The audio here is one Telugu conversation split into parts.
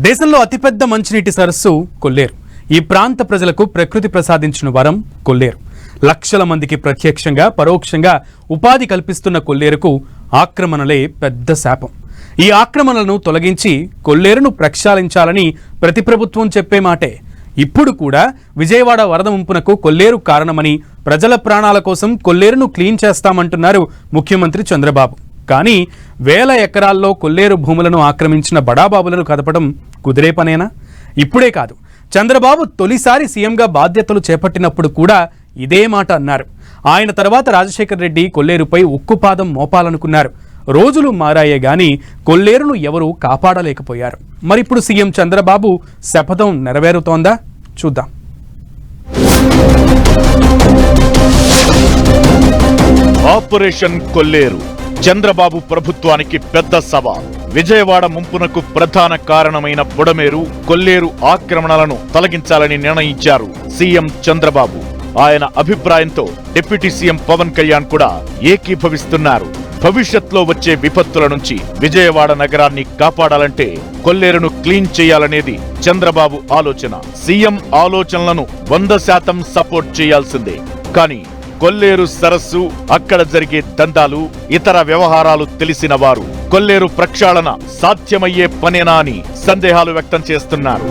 దేశంలో అతిపెద్ద మంచినీటి సరస్సు కొల్లేరు. ఈ ప్రాంత ప్రజలకు ప్రకృతి ప్రసాదించిన వరం కొల్లేరు. లక్షల మందికి ప్రత్యక్షంగా పరోక్షంగా ఉపాధి కల్పిస్తున్న కొల్లేరుకు ఆక్రమణలే పెద్ద శాపం. ఈ ఆక్రమణలను తొలగించి కొల్లేరును ప్రక్షాళించాలని ప్రతి ప్రభుత్వం చెప్పే మాటే. ఇప్పుడు కూడా విజయవాడ వరద ముంపునకు కొల్లేరు కారణమని, ప్రజల ప్రాణాల కోసం కొల్లేరును క్లీన్ చేస్తామంటున్నారు ముఖ్యమంత్రి చంద్రబాబు. కానీ వేల ఎకరాల్లో కొల్లేరు భూములను ఆక్రమించిన బడాబాబులను కదపడం కుదిరే పనేనా? ఇప్పుడే కాదు, చంద్రబాబు తొలిసారి సీఎంగా బాధ్యతలు చేపట్టినప్పుడు కూడా ఇదే మాట అన్నారు. ఆయన తర్వాత రాజశేఖర్ రెడ్డి కొల్లేరుపై ఉక్కుపాదం మోపాలనుకున్నారు. రోజులు మారాయే గాని కొల్లేరును ఎవరూ కాపాడలేకపోయారు. మరిప్పుడు సీఎం చంద్రబాబు శపథం నెరవేరుతోందా? చూద్దాం. ఆపరేషన్ కొల్లేరు చంద్రబాబు ప్రభుత్వానికి పెద్ద సవాల్. విజయవాడ ముంపునకు ప్రధాన కారణమైన బుడమేరు, కొల్లేరు ఆక్రమణలను తొలగించాలని నిర్ణయించారు సీఎం చంద్రబాబు. ఆయన అభిప్రాయంతో డిప్యూటీ సీఎం పవన్ కళ్యాణ్ కూడా ఏకీభవిస్తున్నారు. భవిష్యత్తులో వచ్చే విపత్తుల నుంచి విజయవాడ నగరాన్ని కాపాడాలంటే కొల్లేరును క్లీన్ చేయాలనేది చంద్రబాబు ఆలోచన. సీఎం ఆలోచనలను 100% సపోర్ట్ చేయాల్సిందే. కానీ కొల్లేరు సరస్సు, అక్కడ జరిగే దందాలు, ఇతర వ్యవహారాలు తెలిసిన వారు కొల్లేరు ప్రక్షాళన సాధ్యమయ్యే పనేనా అని సందేహాలు వ్యక్తం చేస్తున్నారు.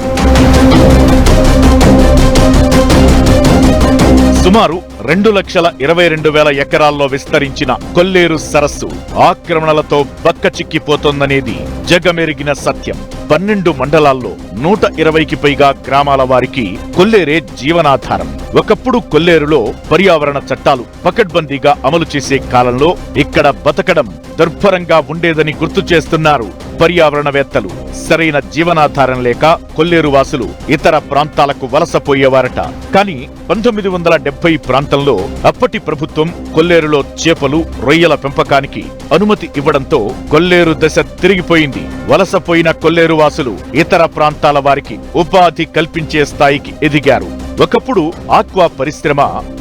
సుమారు 2,22,000 ఎకరాల్లో విస్తరించిన కొల్లేరు సరస్సు ఆక్రమణలతో బక్కచిక్కిపోతోందనేది జగమెరిగిన సత్యం. 12 మండలాల్లో 120కి పైగా గ్రామాల వారికి కొల్లేరే జీవనాధారం. ఒకప్పుడు కొల్లేరులో పర్యావరణ చట్టాలు పకడ్బందీగా అమలు చేసే కాలంలో ఇక్కడ బతకడం దుర్భరంగా ఉండేదని గుర్తు చేస్తున్నారు పర్యావరణవేత్తలు. సరైన జీవనాధారం లేక కొల్లేరు వాసులు ఇతర ప్రాంతాలకు వలసపోయేవారట. కానీ 1970 ప్రాంతంలో అప్పటి ప్రభుత్వం కొల్లేరులో చేపలు, రొయ్యల పెంపకానికి అనుమతి ఇవ్వడంతో కొల్లేరు దశ తిరిగిపోయింది. వలసపోయిన కొల్లేరు వాసులు ఇతర ప్రాంతాల వారికి ఉపాధి కల్పించే స్థాయికి ఎదిగారు. ఒకప్పుడు ఆక్వా పరిశ్రమ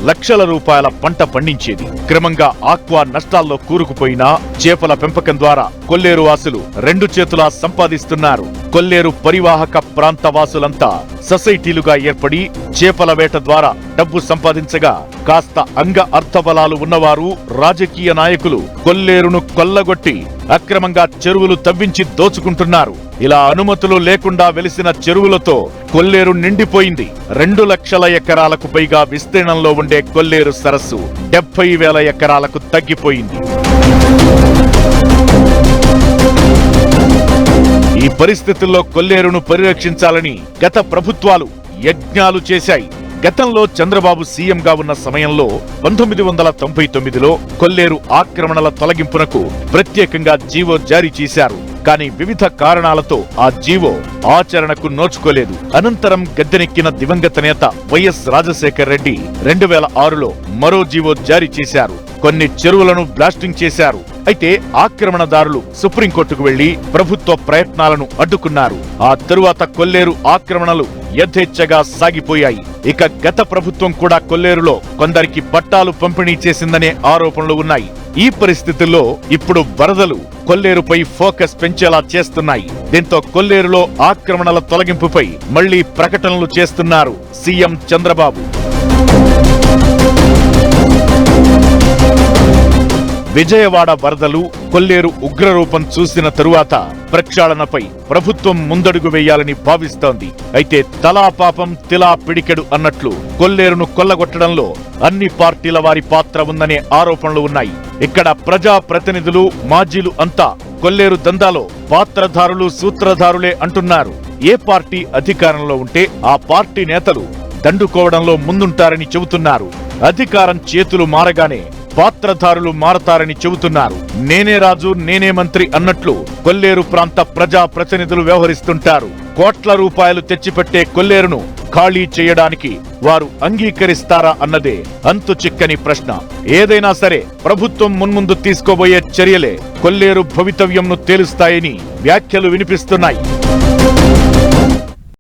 లక్షల రూపాయల పంట పండించేది. క్రమంగా ఆక్వా నష్టాల్లో కూరుకుపోయినా చేపల పెంపకం ద్వారా కొల్లేరు వాసులు 2 చేతులా సంపాదిస్తున్నారు. కొల్లేరు పరివాహక ప్రాంత వాసులంతా సొసైటీలుగా ఏర్పడి చేపల వేట ద్వారా డబ్బు సంపాదించగా, కాస్త అంగ అర్థబలాలు ఉన్నవారు, రాజకీయ నాయకులు కొల్లేరును కొల్లగొట్టి అక్రమంగా చెరువులు తవ్వించి దోచుకుంటున్నారు. ఇలా అనుమతులు లేకుండా వెలిసిన చెరువులతో కొల్లేరు నిండిపోయింది. 2 లక్షల ఎకరాలకు పైగా విస్తీర్ణంలో ఉండే కొల్లేరు సరస్సు 70,000 ఎకరాలకు తగ్గిపోయింది. ఈ పరిస్థితుల్లో కొల్లేరును పరిరక్షించాలని గత ప్రభుత్వాలు యజ్ఞాలు చేశాయి. గతంలో చంద్రబాబు సీఎంగా ఉన్న సమయంలో 1999లో కొల్లేరు ఆక్రమణల తొలగింపునకు ప్రత్యేకంగా జీవో జారీ చేశారు. కానీ వివిధ కారణాలతో ఆ జీవో ఆచరణకు నోచుకోలేదు. అనంతరం గద్దెనెక్కిన దివంగత నేత వైఎస్ రాజశేఖర్ రెడ్డి 2006లో మరో జీవో జారీ చేశారు. కొన్ని చెరువులను బ్లాస్టింగ్ చేశారు. అయితే ఆక్రమణదారులు సుప్రీంకోర్టుకు వెళ్లి ప్రభుత్వ ప్రయత్నాలను అడ్డుకున్నారు. ఆ తరువాత కొల్లేరు ఆక్రమణలు యథేచ్ఛగా సాగిపోయాయి. ఇక గత ప్రభుత్వం కూడా కొల్లేరులో కొందరికి పట్టాలు పంపిణీ చేసిందనే ఆరోపణలు ఉన్నాయి. ఈ పరిస్థితుల్లో ఇప్పుడు వరదలు కొల్లేరుపై ఫోకస్ పెంచేలా చేస్తున్నాయి. దీంతో కొల్లేరులో ఆక్రమణల తొలగింపుపై మళ్లీ ప్రకటనలు చేస్తున్నారు సీఎం చంద్రబాబు. విజయవాడ వరదలు, కొల్లేరు ఉగ్రరూపం చూసిన తరువాత ప్రక్షాళనపై ప్రభుత్వం ముందడుగు వేయాలని భావిస్తోంది. అయితే తలా పాపం తిలా పిడికెడు అన్నట్లు కొల్లేరును కొల్లగొట్టడంలో అన్ని పార్టీల వారి పాత్ర ఉందనే ఆరోపణలు ఉన్నాయి. ఇక్కడ ప్రజా ప్రతినిధులు, మాజీలు అంతా కొల్లేరు దందాలో పాత్రధారులు, సూత్రధారులే అంటున్నారు. ఏ పార్టీ అధికారంలో ఉంటే ఆ పార్టీ నేతలు దండుకోవడంలో ముందుంటారని చెబుతున్నారు. అధికారం చేతులు మారగానే పాత్రధారులు మారతారని చెబుతున్నారు. నేనే రాజు, నేనే మంత్రి అన్నట్లు కొల్లేరు ప్రాంత ప్రజా ప్రతినిధులు వ్యవహరిస్తుంటారు. కోట్ల రూపాయలు తెచ్చిపెట్టే కొల్లేరును ఖాళీ చేయడానికి వారు అంగీకరిస్తారా అన్నదే అంతు చిక్కని ప్రశ్న. ఏదైనా సరే ప్రభుత్వం మున్ముందు తీసుకోబోయే చర్యలే కొల్లేరు భవితవ్యంను తేలుస్తాయని వ్యాఖ్యలు వినిపిస్తున్నాయి.